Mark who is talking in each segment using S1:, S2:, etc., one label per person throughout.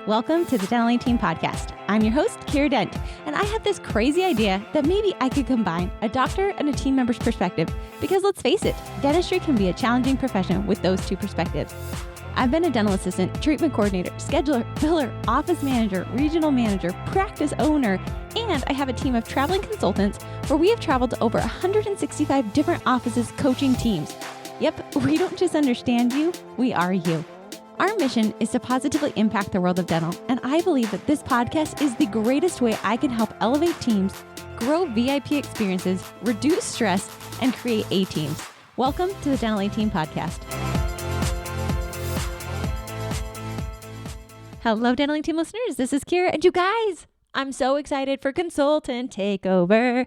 S1: Welcome to the Dental Team Podcast. I'm your host, Kira Dent, and I have this crazy idea that maybe I could combine a doctor and a team member's perspective because let's face it, dentistry can be a challenging profession with those two perspectives. I've been a dental assistant, treatment coordinator, scheduler, biller, office manager, regional manager, practice owner, and I have a team of traveling consultants where we have traveled to over 165 different offices coaching teams. Yep, we don't just understand you, we are you. Our mission is to positively impact the world of dental, and I believe that this podcast is the greatest way I can help elevate teams, grow VIP experiences, reduce stress, and create A-teams. Welcome to the Dental Team Podcast. Hello, Dental Team listeners. This is Kira, and you guys, I'm so excited for Consultant Takeover.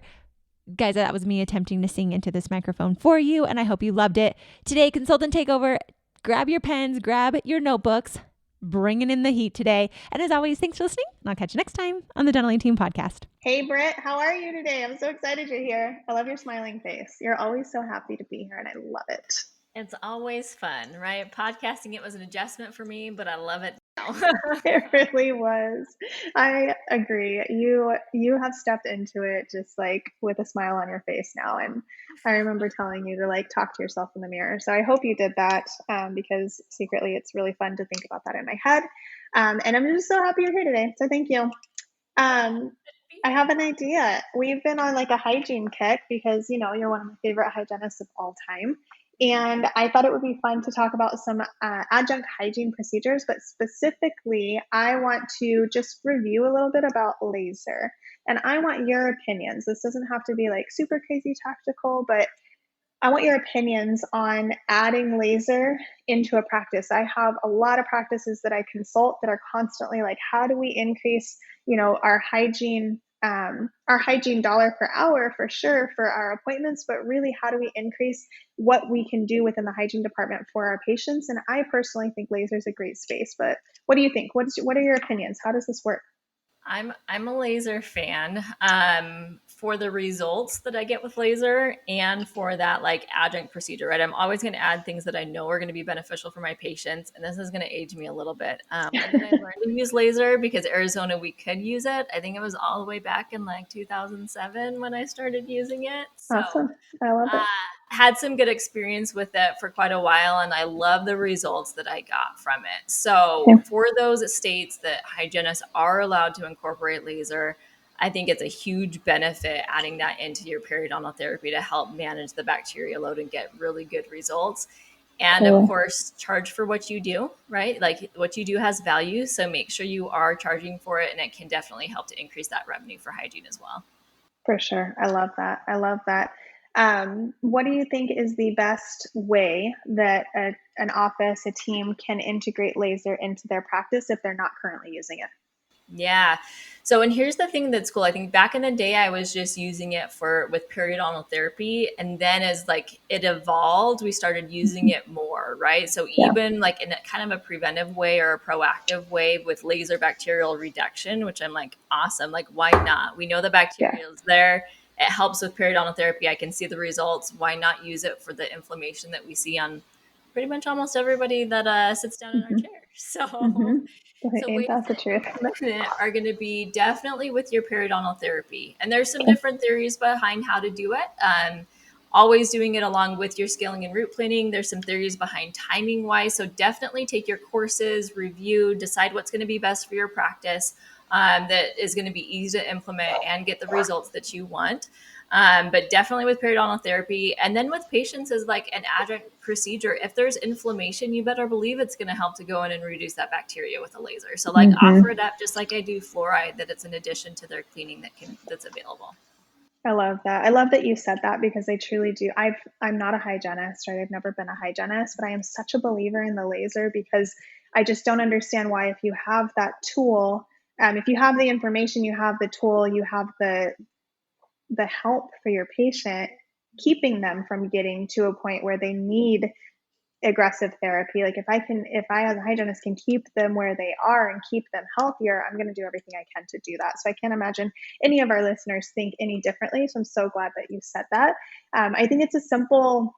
S1: Guys, that was me attempting to sing into this microphone for you, and I hope you loved it. Today, Consultant Takeover. Grab your pens, grab your notebooks, bringing in the heat today. And as always, thanks for listening, and I'll catch you next time on the Dental Team Podcast.
S2: Hey, Britt, how are you today? I'm so excited you're here. I love your smiling face. You're always so happy to be here, and I love it.
S3: It's always fun, right? Podcasting, it was an adjustment for me, but I love it now.
S2: It really was. I agree. You have stepped into it just like with a smile on your face now. And I remember telling you to like talk to yourself in the mirror. So I hope you did that because secretly it's really fun to think about that in my head. And I'm just so happy you're here today. So thank you. I have an idea. We've been on like a hygiene kick because, you know, you're one of my favorite hygienists of all time. And I thought it would be fun to talk about some adjunct hygiene procedures, but specifically, I want to just review a little bit about laser. And I want your opinions. This doesn't have to be like super crazy tactical, but I want your opinions on adding laser into a practice. I have a lot of practices that I consult that are constantly like, how do we increase, you know, our hygiene dollar per hour for sure for our appointments, but really how do we increase what we can do within the hygiene department for our patients? And I personally think laser is a great space, but what do you think? What are your opinions? How does this work?
S3: I'm a laser fan for the results that I get with laser and for that like adjunct procedure, right? I'm always going to add things that I know are going to be beneficial for my patients. And this is going to age me a little bit. When did I learn to use laser? Because Arizona, we could use it. I think it was all the way back in like 2007 when I started using it. So,
S2: awesome. I love it.
S3: Had some good experience with it for quite a while, and I love the results that I got from it. So for those states that hygienists are allowed to incorporate laser, I think it's a huge benefit adding that into your periodontal therapy to help manage the bacteria load and get really good results. And of course, charge for what you do, right? Like what you do has value. So make sure you are charging for it, and it can definitely help to increase that revenue for hygiene as well.
S2: For sure. I love that. What do you think is the best way that an office, a team can integrate laser into their practice if they're not currently using it?
S3: Yeah. So, and here's the thing that's cool. I think back in the day, I was just using it with periodontal therapy. And then as like it evolved, we started using it more, right? So even like in a kind of a preventive way or a proactive way with laser bacterial reduction, which I'm like, awesome. Like, why not? We know the bacteria is there. It helps with periodontal therapy. I can see the results. Why not use it for the inflammation that we see on pretty much almost everybody that sits down in our chair? So,
S2: So ain't that the truth?
S3: Are going to be definitely with your periodontal therapy. And there's some different theories behind how to do it. Always doing it along with your scaling and root planing. There's some theories behind timing wise. So definitely take your courses, review, decide what's going to be best for your practice. That is going to be easy to implement and get the results that you want. But definitely with periodontal therapy. And then with patients as like an adjunct procedure, if there's inflammation, you better believe it's going to help to go in and reduce that bacteria with a laser. So like offer it up just like I do fluoride, that it's an addition to their cleaning that's available.
S2: I love that. I love that you said that because I truly do. I'm not a hygienist, right? I've never been a hygienist, but I am such a believer in the laser because I just don't understand why if you have that tool, if you have the information, you have the tool, you have the help for your patient, keeping them from getting to a point where they need aggressive therapy. Like if I as a hygienist can keep them where they are and keep them healthier, I'm going to do everything I can to do that. So I can't imagine any of our listeners think any differently. So I'm so glad that you said that. I think it's a simple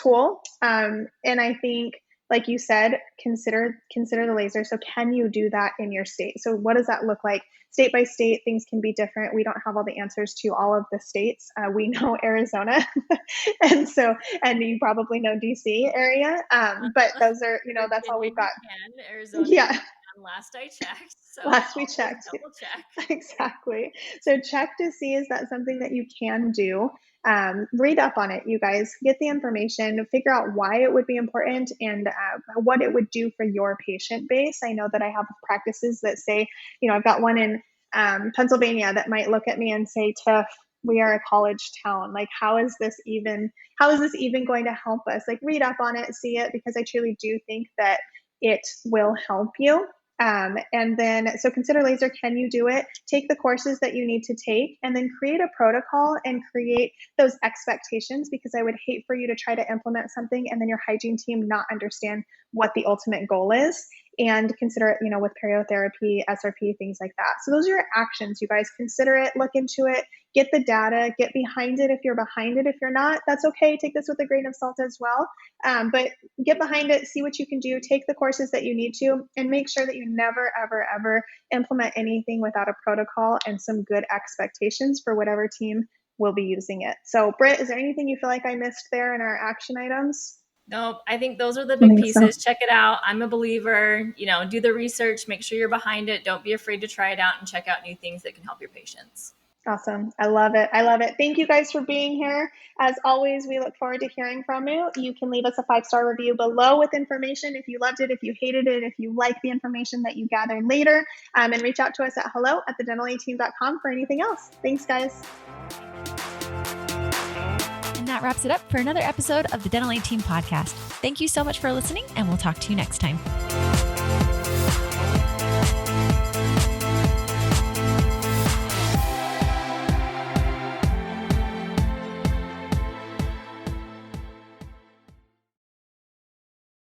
S2: tool. And I think like you said, consider the laser. So can you do that in your state? So what does that look like? State by state, things can be different. We don't have all the answers to all of the states. We know Arizona, and you probably know DC area. But those are, that's all we've got.
S3: Arizona.
S2: Yeah.
S3: Last I checked. So
S2: last we checked.
S3: Double check.
S2: Exactly. So check to see, is that something that you can do? Read up on it, you guys. Get the information, figure out why it would be important and what it would do for your patient base. I know that I have practices that say, I've got one in Pennsylvania that might look at me and say, Tiff, we are a college town. Like, how is this even going to help us? Like, read up on it, see it, because I truly do think that it will help you. And then, so consider laser, can you do it? Take the courses that you need to take, and then create a protocol and create those expectations, because I would hate for you to try to implement something and then your hygiene team not understand what the ultimate goal is. And consider it, with periotherapy, SRP, things like that. So those are your actions, you guys. Consider it, look into it, get the data, get behind it if you're behind it. If you're not, that's okay. Take this with a grain of salt as well. But get behind it, see what you can do, take the courses that you need to, and make sure that you never, ever, ever implement anything without a protocol and some good expectations for whatever team will be using it. So, Britt, is there anything you feel like I missed there in our action items?
S3: No, I think those are the big pieces. So. Check it out. I'm a believer. Do the research, make sure you're behind it. Don't be afraid to try it out and check out new things that can help your patients.
S2: Awesome. I love it. I love it. Thank you guys for being here. As always, we look forward to hearing from you. You can leave us a 5-star review below with information if you loved it, if you hated it, if you like the information that you gathered later, and reach out to us at hello@thedentalateam.com for anything else. Thanks, guys.
S1: And that wraps it up for another episode of the Dental A Team podcast. Thank you so much for listening, and we'll talk to you next time.